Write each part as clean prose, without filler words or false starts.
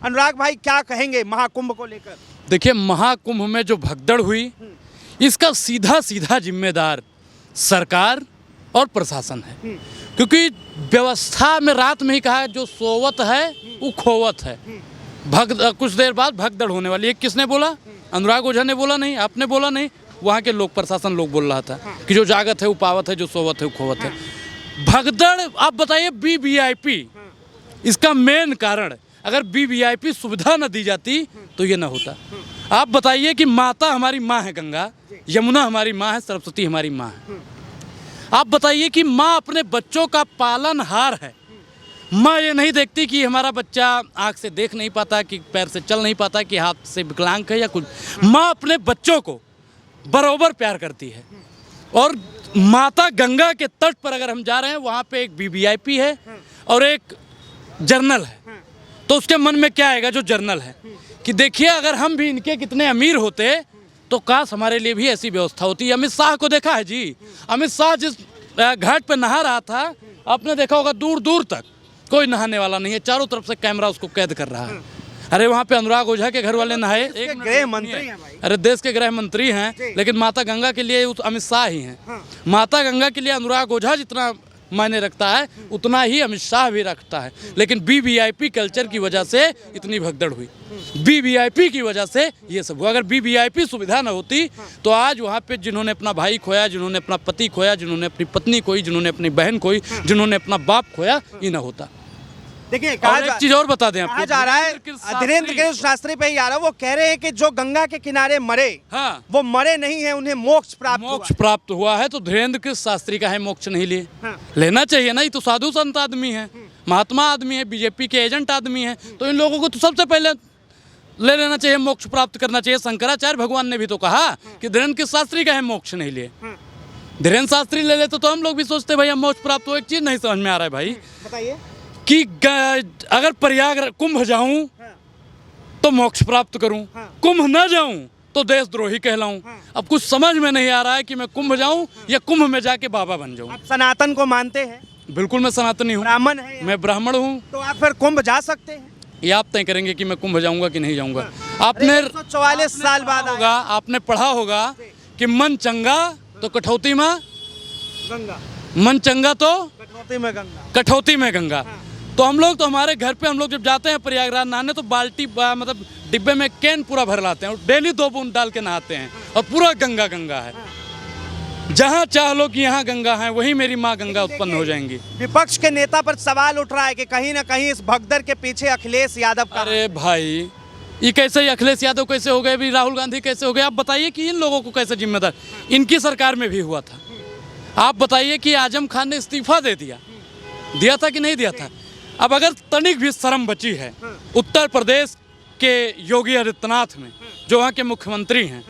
अनुराग भाई क्या कहेंगे महाकुंभ को लेकर? देखिए, महाकुंभ में जो भगदड़ हुई, इसका सीधा सीधा जिम्मेदार सरकार और प्रशासन है। क्योंकि व्यवस्था में रात में ही कहा, जो सोवत है वो खोवत है। कुछ देर बाद भगदड़ होने वाली है। किसने बोला? अनुराग ओझा ने बोला नहीं, आपने बोला नहीं, वहाँ के लोग, प्रशासन लोग बोल रहा था कि जो जागत है वो पावत है, जो सोवत है वो खोवत है। भगदड़, आप बताइए, BVIP इसका मेन कारण। अगर BVIP सुविधा न दी जाती तो ये ना होता। आप बताइए कि माता हमारी माँ है गंगा, यमुना हमारी माँ है, सरस्वती हमारी माँ है। आप बताइए कि माँ अपने बच्चों का पालनहार है। माँ ये नहीं देखती कि हमारा बच्चा आँख से देख नहीं पाता, कि पैर से चल नहीं पाता, कि हाथ से विकलांग है या कुछ। माँ अपने बच्चों को बराबर प्यार करती है। और माता गंगा के तट पर अगर हम जा रहे हैं, वहाँ पे एक BVIP है और एक जर्नल है, तो उसके मन में क्या आएगा जो जर्नल है, कि देखिए अगर हम भी इनके कितने अमीर होते तो काश हमारे लिए भी ऐसी व्यवस्था होती। अमित शाह को देखा है जी? अमित शाह जिस घाट पर नहा रहा था, आपने देखा होगा दूर दूर तक कोई नहाने वाला नहीं है, चारों तरफ से कैमरा उसको कैद कर रहा है। अरे वहाँ पे अनुराग ओझा के घर वाले नहाए, एक गृह मंत्री हैं भाई। अरे देश के गृह मंत्री हैं, लेकिन माता गंगा के लिए अमित शाह ही हैं। माता गंगा के लिए अनुराग ओझा जितना मायने रखता है, उतना ही अमित शाह भी रखता है। लेकिन BVIP कल्चर की वजह से इतनी भगदड़ हुई, BVIP की वजह से ये सब हुआ। अगर BVIP सुविधा न होती तो आज वहाँ पे जिन्होंने अपना भाई खोया, जिन्होंने अपना पति खोया, जिन्होंने अपनी पत्नी खोई, जिन्होंने अपनी बहन खोई, जिन्होंने अपना बाप खोया, ये ना होता। देखिए, एक चीज और बता दें आपको, कहा जा रहा है, धीरेन्द्र कृष्ण शास्त्री पे ही आ रहा है, वो कह रहे हैं कि जो गंगा के किनारे मरे, हाँ, वो मरे नहीं है, उन्हें मोक्ष प्राप्त हुआ है। तो धीरेन्द्र कृष्ण शास्त्री का है मोक्ष नहीं लिए? लेना चाहिए ना। ये तो साधु संत आदमी है, महात्मा आदमी है, BJP के एजेंट आदमी है, तो इन लोगों को तो सबसे पहले ले लेना चाहिए, मोक्ष प्राप्त करना चाहिए। शंकराचार्य भगवान ने भी तो कहा कि धीरेन्द्र कृष्ण शास्त्री का है मोक्ष नहीं लिए। धीरेन्द्र शास्त्री ले लेते तो हम लोग भी सोचते भैया मोक्ष प्राप्त हो। एक चीज नहीं समझ में आ रहा है भाई, बताइए, कि अगर प्रयाग कुंभ जाऊं तो मोक्ष प्राप्त करूं, कुंभ न जाऊं तो देशद्रोही कहलाऊं। अब कुछ समझ में नहीं आ रहा है कि मैं कुंभ जाऊं या कुंभ में जाके बाबा बन जाऊं। आप सनातन को मानते हैं? बिल्कुल, मैं सनातनी हूँ, ब्राह्मण है, मैं ब्राह्मण हूँ। तो आप फिर कुंभ जा सकते हैं? ये आप तय करेंगे कि मैं कुंभ जाऊंगा कि नहीं जाऊंगा। आपने 144 साल बाद होगा, आपने पढ़ा होगा कि मन चंगा तो कठौती में गंगा, मन चंगा तो कठौती में गंगा, कठौती में गंगा। तो हम लोग तो हमारे घर पे हम लोग जब जाते हैं प्रयागराज नहाने, तो बाल्टी मतलब डिब्बे में कैन पूरा भर लाते हैं और डेली 2 बूंद डाल के नहाते हैं, और पूरा गंगा गंगा है। जहाँ चाह लो कि यहाँ गंगा है, वहीं मेरी माँ गंगा उत्पन्न हो जाएंगी। विपक्ष के नेता पर सवाल उठ रहा है कि कहीं ना कहीं इस भगदड़ के पीछे अखिलेश यादव का। अरे भाई, ये कैसे ही अखिलेश यादव कैसे हो गए, भी राहुल गांधी कैसे हो गए? आप बताइए कि इन लोगों को कैसे जिम्मेदार? इनकी सरकार में भी हुआ था। आप बताइए कि आजम खान ने इस्तीफा दे दिया था कि नहीं दिया था? अब अगर तनिक भी शर्म बची है उत्तर प्रदेश के योगी आदित्यनाथ में, जो वहाँ के मुख्यमंत्री हैं,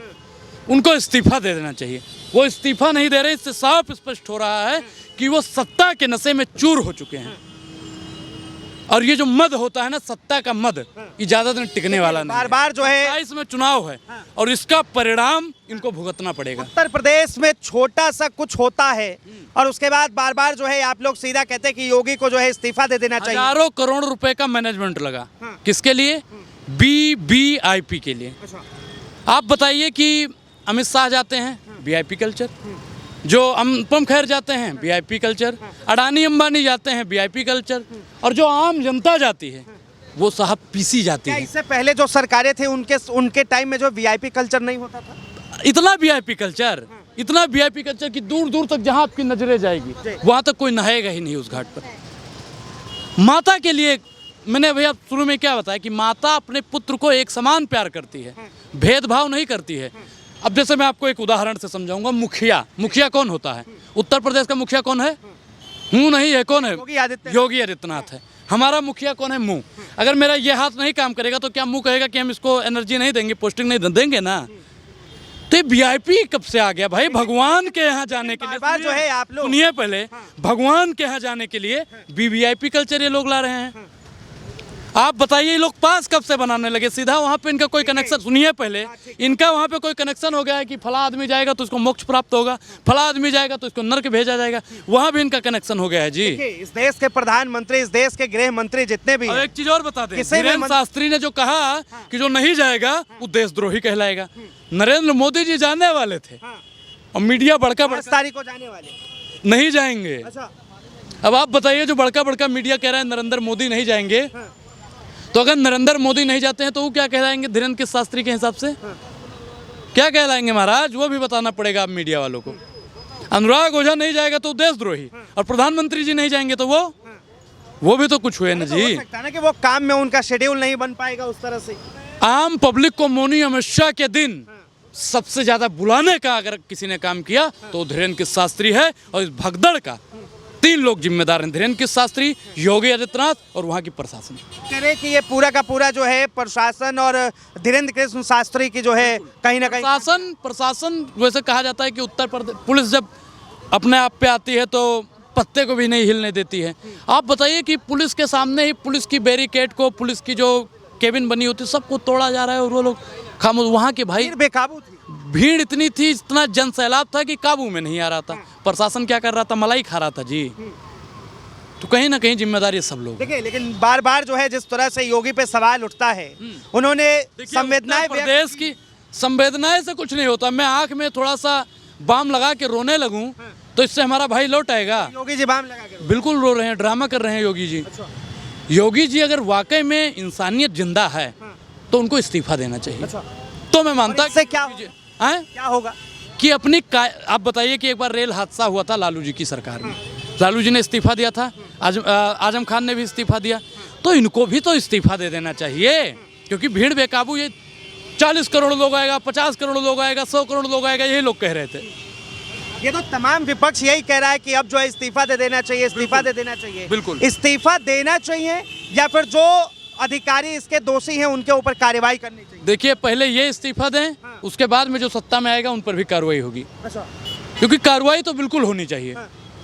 उनको इस्तीफा दे देना चाहिए। वो इस्तीफा नहीं दे रहे, इससे साफ स्पष्ट हो रहा है कि वो सत्ता के नशे में चूर हो चुके हैं। और ये जो मद होता है ना, सत्ता का मद, ये ज्यादा दिन टिकने वाला नहीं। बार बार जो है इसमें चुनाव है और इसका परिणाम इनको भुगतना पड़ेगा। उत्तर प्रदेश में छोटा सा कुछ होता है और उसके बाद बार बार जो है आप लोग सीधा कहते हैं कि योगी को जो है इस्तीफा दे देना चाहिए। हजारों करोड़ रुपए का मैनेजमेंट लगा, किसके लिए? BVIP के लिए। आप बताइए कि अमित शाह जाते हैं, VIP कल्चर। जो अनुपम खेर जाते हैं, VIP कल्चर। अडानी अंबानी जाते हैं, VIP कल्चर। और जो आम जनता जाती है, वो साहब PC जाती है। इससे पहले जो सरकारें थे उनके टाइम में जो VIP कल्चर नहीं होता था? इतना VIP कल्चर, इतना VIP कल्चर कि दूर दूर तक जहाँ आपकी नजरें जाएगी, वहाँ तक कोई नहाएगा ही नहीं उस घाट पर। माता के लिए मैंने भैया शुरू में क्या बताया कि माता अपने पुत्र को एक समान प्यार करती है, भेदभाव नहीं करती है। अब जैसे मैं आपको एक उदाहरण से समझाऊंगा। मुखिया कौन होता है? उत्तर प्रदेश का मुखिया कौन है? नहीं है, कौन है? योगी आदित्यनाथ है। हमारा मुखिया कौन है? मुंह। अगर मेरा ये हाथ नहीं काम करेगा तो क्या मुंह कहेगा कि हम इसको एनर्जी नहीं देंगे, पोस्टिंग नहीं देंगे ना? तो VIP कब से आ गया भाई? भगवान के यहाँ जाने के लिए जो है आप लोग सुनिए पहले, भगवान के यहाँ जाने के लिए BVIP कल्चर ये लोग ला रहे हैं। आप बताइए ये लोग पास कब से बनाने लगे? सीधा वहाँ पे इनका कोई कनेक्शन, सुनिए पहले, इनका वहाँ पे कोई कनेक्शन हो गया है कि फला आदमी जाएगा तो उसको मोक्ष प्राप्त होगा, फला आदमी जाएगा तो उसको नरक भेजा जाएगा, वहाँ भी इनका कनेक्शन हो गया है जी। इस देश के प्रधानमंत्री, इस देश के गृह मंत्री जितने भी और हैं, एक चीज और बता दें, किसी भी धीरेन्द्र शास्त्री ने जो कहा कि जो नहीं जाएगा वो देशद्रोही कहलाएगा। नरेंद्र मोदी जी जाने वाले थे और मीडिया बड़का 10 तारीख को जाने वाले। नहीं जाएंगे। अच्छा, अब आप बताइए, जो बड़का बड़का मीडिया कह रहा है नरेंद्र मोदी नहीं जाएंगे, तो अगर नरेंद्र मोदी नहीं जाते हैं तो वो क्या कहलाएंगे धीरेन्द्र शास्त्री के हिसाब से? क्या कहलाएंगे महाराज? वो भी बताना पड़ेगा आप मीडिया वालों को। अनुराग ओझा नहीं जाएगा तो देशद्रोही, और प्रधानमंत्री जी नहीं जाएंगे तो वो भी तो कुछ हुए ना तो जी। हो सकता है ना कि वो काम में उनका शेड्यूल नहीं बन पाएगा उस तरह से। आम पब्लिक को मौनी अमित शाह के दिन सबसे ज्यादा बुलाने का अगर किसी ने काम किया तो धीरेन्द्र शास्त्री है, और इस भगदड़ का 3 लोग जिम्मेदार हैं, धीरेन्द्र शास्त्री, योगी आदित्यनाथ और वहाँ की प्रशासन। करे कि ये पूरा का पूरा जो है प्रशासन और धीरेन्द्र कृष्ण शास्त्री की जो है कहीं ना कहीं प्रशासन वैसे कहा जाता है कि उत्तर प्रदेश पुलिस जब अपने आप पे आती है तो पत्ते को भी नहीं हिलने देती है। आप बताइए कि पुलिस के सामने ही पुलिस की बैरिकेड को, पुलिस की जो केबिन बनी होती है, सबको तोड़ा जा रहा है, और वो लोग खामोश। वहाँ के भाई बेकाबू थी, भीड़ इतनी थी, इतना जन सैलाब था कि काबू में नहीं आ रहा था। प्रशासन क्या कर रहा था? मलाई खा रहा था जी। तो कहीं ना कहीं जिम्मेदारी सब लोग। देखिए, लेकिन बार बार जो है जिस तरह से योगी पे सवाल उठता है, उन्होंने संवेदनाएं प्रदेश की संवेदनाएं से कुछ नहीं होता। मैं आंख में थोड़ा सा बाम लगा के रोने लगूं तो इससे हमारा भाई लौट आएगा? योगी जी बाम लगा के बिल्कुल रो रहे हैं, ड्रामा कर रहे हैं योगी जी। योगी जी अगर वाकई में इंसानियत जिंदा है तो उनको इस्तीफा देना चाहिए। तो मैं मानता इससे क्या क्या होगा कि अपनी आप बताइए कि एक बार रेल हादसा हुआ था लालू जी की सरकार में, लालू जी ने इस्तीफा दिया था, आजम खान ने भी इस्तीफा दिया, तो इनको भी तो इस्तीफा दे देना चाहिए, क्योंकि भीड़ बेकाबू, ये 40 करोड़ लोग आएगा, 50 करोड़ लोग आएगा, 100 करोड़ लोग आएगा, यही लोग कह रहे थे। ये तो तमाम विपक्ष यही कह रहा है कि अब जो है इस्तीफा दे देना चाहिए, इस्तीफा दे देना चाहिए। बिल्कुल इस्तीफा देना चाहिए, या फिर जो अधिकारी इसके दोषी हैं उनके ऊपर कार्रवाई करनी चाहिए। देखिए, पहले ये इस्तीफा दें, उसके बाद में जो सत्ता में आएगा उन पर भी कार्रवाई होगी। अच्छा, क्योंकि कार्रवाई तो बिल्कुल होनी चाहिए,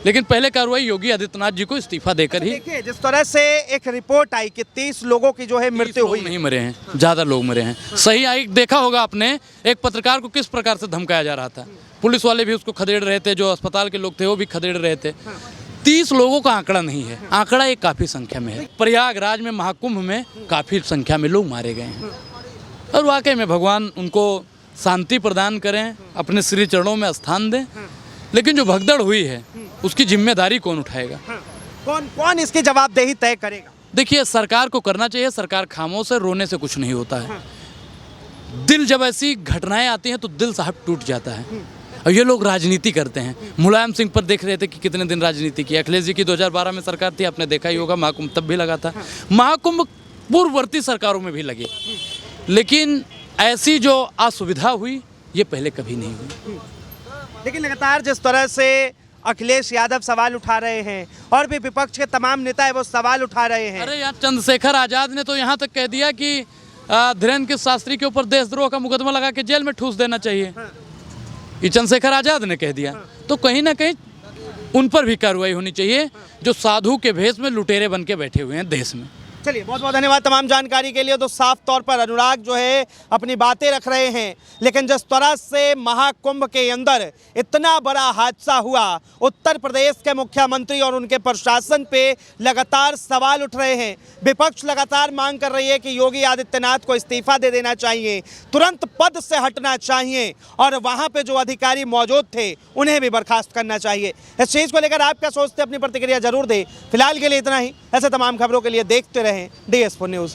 लेकिन पहले कार्रवाई योगी आदित्यनाथ जी को इस्तीफा देकर ही। देखिए, जिस तरह से एक रिपोर्ट आई कि 30 लोगों की जो है मृत्यु हुई, नहीं मरे हैं, ज्यादा लोग मरे हैं। सही आई, देखा होगा आपने, एक पत्रकार को किस प्रकार से धमकाया जा रहा था, पुलिस वाले भी उसको खदेड़ रहे थे, जो अस्पताल के लोग थे वो भी खदेड़ रहे थे। 30 लोगों का आंकड़ा नहीं है, आंकड़ा एक काफी संख्या में है। प्रयागराज में महाकुंभ में काफी संख्या में लोग मारे गए हैं, और वाकई में भगवान उनको शांति प्रदान करें, अपने श्री चरणों में स्थान दें। लेकिन जो भगदड़ हुई है उसकी जिम्मेदारी कौन उठाएगा? कौन इसकी जवाबदेही तय करेगा? देखिए, सरकार को करना चाहिए। सरकार खामोश है, रोने से कुछ नहीं होता है। दिल जब ऐसी घटनाएं आती हैं तो दिल साहब टूट जाता है, और ये लोग राजनीति करते हैं। मुलायम सिंह पर देख रहे थे कि कितने दिन राजनीति की। अखिलेश जी की 2012 में सरकार थी, आपने देखा ही होगा, महाकुंभ तब भी लगा था। महाकुंभ पूर्ववर्ती सरकारों में भी लगे, लेकिन ऐसी जो असुविधा हुई ये पहले कभी नहीं हुई। लेकिन लगातार जिस तरह से अखिलेश यादव सवाल उठा रहे हैं, और भी विपक्ष के तमाम नेता है वो सवाल उठा रहे हैं। अरे यार, चंद्रशेखर आजाद ने तो यहाँ तक कह दिया कि धीरेन्द्र शास्त्री के ऊपर देशद्रोह का मुकदमा लगा के जेल में ठूस देना चाहिए। ये चंद्रशेखर आजाद ने कह दिया। तो कहीं ना कहीं उन पर भी कार्रवाई होनी चाहिए, जो साधु के भेष में लुटेरे बन के बैठे हुए हैं देश में। चलिए, बहुत बहुत धन्यवाद तमाम जानकारी के लिए। तो साफ तौर पर अनुराग जो है अपनी बातें रख रहे हैं, लेकिन जिस तरह से महाकुंभ के अंदर इतना बड़ा हादसा हुआ, उत्तर प्रदेश के मुख्यमंत्री और उनके प्रशासन पे लगातार सवाल उठ रहे हैं। विपक्ष लगातार मांग कर रही है कि योगी आदित्यनाथ को इस्तीफा दे देना चाहिए, तुरंत पद से हटना चाहिए, और वहाँ पे जो अधिकारी मौजूद थे उन्हें भी बर्खास्त करना चाहिए। इस चीज़ को लेकर आप क्या सोचते हैं? अपनी प्रतिक्रिया जरूर दें। फिलहाल के लिए इतना ही। ऐसे तमाम खबरों के लिए देखते रहें DS4 न्यूज़।